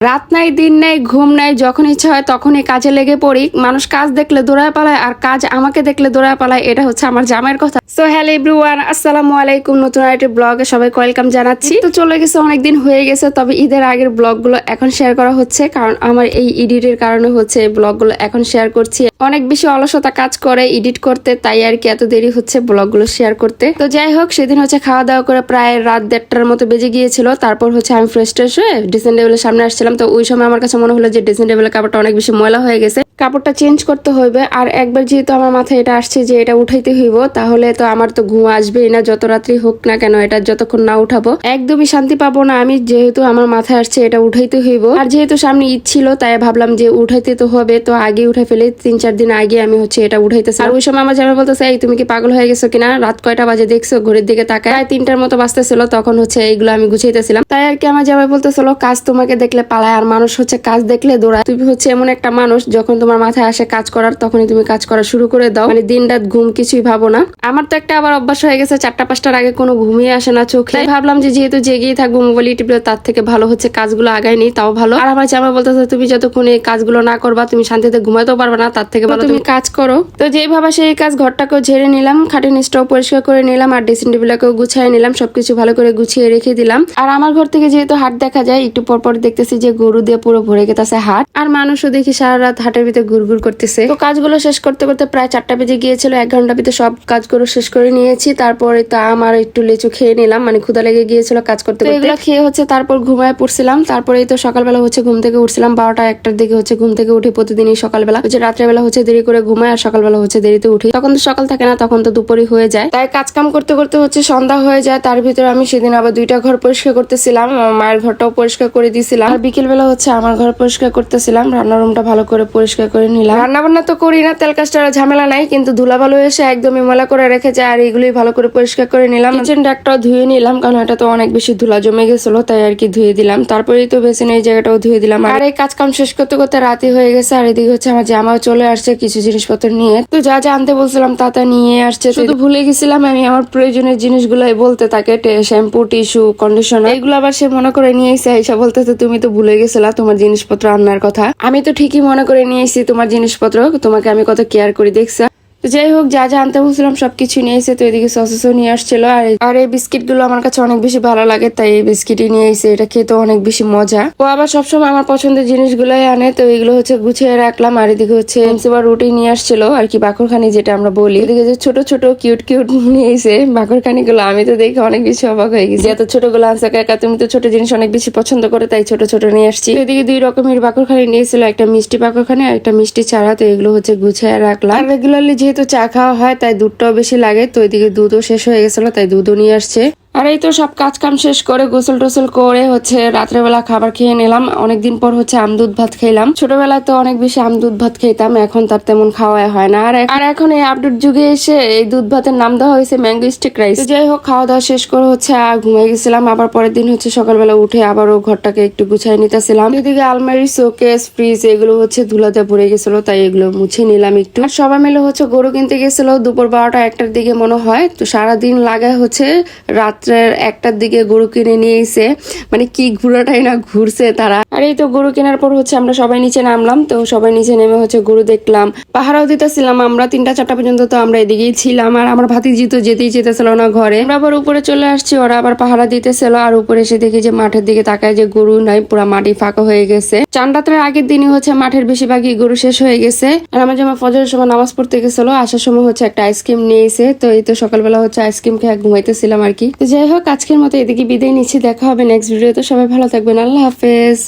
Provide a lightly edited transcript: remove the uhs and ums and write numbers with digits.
রাত নাই দিন নাই ঘুম নাই, যখন ইচ্ছা হয় তখনই কাজে লেগে পড়ি। মানুষ কাজ দেখলে দৌড়ায় পালায় আর কাজ আমাকে দেখলে দৌড়ায় পালায়, এটা হচ্ছে আমার জামাইয়ের কথা। সো হ্যালো এভরিওয়ান, আসসালামু আলাইকুম। নতুন আরেকটি ব্লগে সবাইকে ওয়েলকাম জানাচ্ছি। তো চলে গেছে, অনেকদিন হয়ে গেছে, তবে ঈদের আগের ব্লগগুলো এখন শেয়ার করা হচ্ছে, কারণ আমার এই এডিটের কারণে হচ্ছে এই ব্লগগুলো এখন শেয়ার করছি। অনেক বেশি অলসতা কাজ করে এডিট করতে, তাই আর কি এত দেরি হচ্ছে ব্লগগুলো শেয়ার করতে। তো যাই হোক, সেদিন হচ্ছে খাওয়া দাওয়া করে প্রায় রাত 1:30টার মতো বেজে গিয়েছিল। তারপর হচ্ছে আমি ফ্রেশ ট্রেশ হয়ে ড্রেসিং টেবিলের সামনে আসছিলাম। তো ওই সময় আমার কাছে মনে হলো যে ড্রেসিং টেবিলের কাপড়টা অনেক বেশি ময়লা হয়ে গেছে, কাপড়টা চেঞ্জ করতে হইবে। আর একবার যেহেতু আমার মাথায় এটা আসছে যে এটা উঠাইতে হইব, তাহলে তো আমার তো ঘুম আসবেই না, যত রাত্রি হোক না কেন। এটা যতক্ষণ না উঠাবো একদমই শান্তি পাবো না আমি, যেহেতু আমার মাথায় আসছে এটা উঠাইতে হইব। আর যেহেতু সামনে ঈদ ছিল, তাই ভাবলাম যে উঠাইতে তো হবে, তো আগে উঠে ফেলে 3-4 দিন আগে আমি হচ্ছে এটা উঠাইতেছি। আর ওই সময় আমার জামাই বলতেছে, এই তুমি কি পাগল হয়ে গেছো কিনা, রাত কয়টা বাজে দেখছো, ঘড়ির দিকে তাকায়। প্রায় 3টার মতো বাজতেছিল, তখন হচ্ছে এইগুলো আমি গুছাইতেছিলাম। তাই আর কি আমার জামাই বলতেছিল, কাজ তোমাকে দেখলে পালায় আর মানুষ হচ্ছে কাজ দেখলে দৌড়ায়। তুমি হচ্ছে এমন একটা মানুষ, যখন তোমার মাথায় আসে কাজ করার তখনই তুমি কাজ করা শুরু করে দাও, মানে দিন রাত ঘুম কিছুই ভাবো না। আমার তো একটা আবার অভ্যাস হয়ে গেছে, 4টা-5টার আগে কোনো ঘুমিয়ে আসে না চোখে। তাই ভাবলাম যে যেহেতু জেগেই থাকবো মোবাইল টিপলে, তার থেকে ভালো হচ্ছে কাজগুলো আগায় নেই, তাও ভালো। আর আমার জামাই বলতেছে, তুমি যতক্ষণ এই কাজগুলো না করবা তুমি শান্তিতে ঘুমাতেও পারবে না, তার থেকে ভালো তুমি কাজ করো। তো যেই ভাবা সেই কাজ, ঘরটাকেও ঝেড়ে নিলাম, খাটের নিচটাও পরিষ্কার করে নিলাম, আর ড্রেসিং টেবিলটাকেও গুছিয়ে নিলাম, সবকিছু ভালো করে গুছিয়ে রেখে দিলাম। আর আমার ঘর থেকে যেহেতু হাট দেখা যায়, একটু পরপর দেখতেছি যে গরু দিয়ে পুরো ভরে গেছে হাট, আর মানুষও দেখি সারা রাত হাটের ভিতরে ঘুরঘুর করতেছে। তো কাজগুলো শেষ করতে করতে প্রায় 4টা বেজে গিয়েছিল। 1 ঘন্টার ভিতরে সব কাজগুলো শেষ করে নিয়েছি। তারপরে তো আমার একটু লিচু খেয়ে নিলাম, মানে ক্ষুধা লেগে গিয়েছিল কাজ করতে করতে। এগুলো খেয়ে হচ্ছে তারপর ঘুমায় পড়ছিলাম। তারপরেই তো সকালবেলা হচ্ছে ঘুম থেকে উঠছিলাম 12টা-1টার দিকে হচ্ছে ঘুম থেকে উঠে। প্রতিদিনই সকালবেলা হচ্ছে, রাত্রেবেলা হচ্ছে দেরি করে ঘুমায়, আর সকালবেলা হচ্ছে দেরিতে উঠি। তখন তো সকাল থাকে না, তখন তো দুপুরই হয়ে যায়। তাই কাজ কাম করতে করতে হচ্ছে সন্ধ্যা হয়ে যায়। তার ভিতরে আমি সেদিন আবার 2টা ঘর পরিষ্কার করতেছিলাম, আমার মায়ের ঘরটাও পরিষ্কার করে দিয়েছিলাম, আর বিকেল বেলা হচ্ছে আমার ঘর পরিষ্কার করতেছিলাম। রান্নার রুমটা ভালো করে পরিষ্কার করে নিলাম। রান্না বান্না তো করি না, তেল কাজটা ঝামেলা নাই, কিন্তু ধুলাবালু এসে একদমই ময়লা করে রেখেছে, আর এগুলি ভালো করে পরিষ্কার করে নিলাম। কিচেনটা একটাও ধুয়ে নিলাম, কারণ এটা তো অনেক বেশি ধুলা জমে গেছিল, তাই আর কি ধুয়ে দিলাম। তারপরেই তো বেসিনের এই জায়গাটাও ধুয়ে দিলাম। আর এই কাজ কাম শেষ করতে করতে রাতে হয়ে গেছে। আর এদিকে হচ্ছে আমার জামাও চলে আসছে কিছু জিনিসপত্র নিয়ে। তো যা যা আনতে বলছিলাম তা নিয়ে আসছে, শুধু ভুলে গেছিলাম আমি আমার প্রয়োজনের জিনিসগুলাই বলতে তাকে, শ্যাম্পু, টিস্যু, কন্ডিশনার, এগুলো আবার সে মনে করে নিয়ে এসে এসে বলতেছে, তুমি তো ভুলে গেছিলা তোমার জিনিসপত্র আনার কথা। আমি তো ঠিকই মনে করে নিয়ে এসেছি তোমার জিনিসপত্র, তোমাকে আমি কত কেয়ার করি দেখছা। তো যাই হোক, যা যা আনতে বলছিলাম সবকিছু নিয়ে এসে। তো এদিকে সসেসও নিয়ে আসছিল, আর এই বিস্কিট গুলো আমার কাছে অনেক বেশি ভালো লাগে, তাই এই বিস্কিটই নিয়ে এসে। এটা খেতে অনেক বেশি মজা। ও আবার সবসময় আমার পছন্দের জিনিসগুলাই আনে, তো এগুলো হচ্ছে গুছিয়ে রাখলাম। আর এদিকে হচ্ছে রুটি নিয়ে আসছিল আর কি, বাকরখানি যেটা আমরা বলি। এদিকে যে ছোট ছোট কিউট কিউট নিয়ে এসে বাকরখানি গুলো, আমি তো দেখে অনেক বেশি অবাক হয়ে গেছি, এত ছোট গুলো আনছে কাকা, তুমি তো ছোট জিনিস অনেক বেশি পছন্দ করে, তাই ছোট ছোট নিয়ে আসছি। এদিকে 2 রকমের বাকরখানি নিয়েছিল, একটা মিষ্টি বাকরখানি আর একটা মিষ্টি ছাড়া। তো এগুলো হচ্ছে গুছিয়ে রাখলাম। আর রেগুলারলি যেহেতু চা খাওয়া হয়, তাই দুধটাও বেশি লাগে, তো এদিকে দুধও শেষ হয়ে গেছিল, তাই দুধও নিয়ে আসছে। আর এই তো সব কাজ কাম শেষ করে গোসল টোসল করে হচ্ছে রাত্রেবেলা খাবার খেয়ে নিলাম। অনেকদিন পর হচ্ছে আমদুধ ভাত খেলাম। ছোটবেলায় তো অনেক বেশি আমদুধ ভাত খেতাম, এখন তার তেমন খাওয়া হয় না। আর এখন এই আপডেট যুগে এসে এই দুধ ভাতের নাম দেওয়া হয়েছে ম্যাঙ্গো স্টিক রাইস। যাই হোক, খাওয়া দাওয়া শেষ করে হচ্ছে আর ঘুমিয়ে গেছিলাম। আবার পরের দিন হচ্ছে সকালবেলা উঠে আবারও ঘরটাকে একটু গুছাই নিতেছিলাম। এদিকে আলমারি, শোকেস, ফ্রিজ এগুলো হচ্ছে ধুলাতে পড়ে গেছিল, তাই এগুলো মুছে নিলাম একটু। আর সবাই মিলে হচ্ছে গরু কিনতে গেছিল দুপুর 12টা-1টার দিকে মনে হয়। তো সারাদিন লাগায় হচ্ছে রাত্রের 1টার দিকে গরু কিনে নিয়ে এসে, মানে কি ঘোরাটাই না ঘুরছে তারা। আর এই তো গরু কেনার পর হচ্ছে আমরা সবাই নিচে নামলাম। তো সবাই নিচে নেমে হচ্ছে গরু দেখলাম, পাহারাও দিতেছিলাম আমরা। 3টা-4টা পর্যন্ত তো আমরা এদিকেই ছিলাম। আর আমার ভাতিজি তো যেতেই যেতেছিল না ঘরে। আমরা আবার উপরে চলে আসছি, ওরা আবার পাহারা দিতেছিল। আর উপরে এসে দেখি যে মাঠের দিকে তাকায় যে গরু নাই, পুরা মাটি ফাঁকা হয়ে গেছে। চান রাতের আগের দিনই হচ্ছে মাঠের বেশিরভাগই গরু শেষ হয়ে গেছে। আর আমার যেমন ফজরের সময় নামাজ পড়তে গেছিল, আসার সময় হচ্ছে একটা আইসক্রিম নিয়ে এসে। তো এই তো সকালবেলা হচ্ছে আইসক্রিম খেয়ে ঘুমাইতেছিলাম আর কি। যাই হোক, আজকের মতো এদিকে বিদায় নিচ্ছি, দেখা হবে নেক্সট ভিডিওতে। সবাই ভালো থাকবেন, আল্লাহ হাফেজ।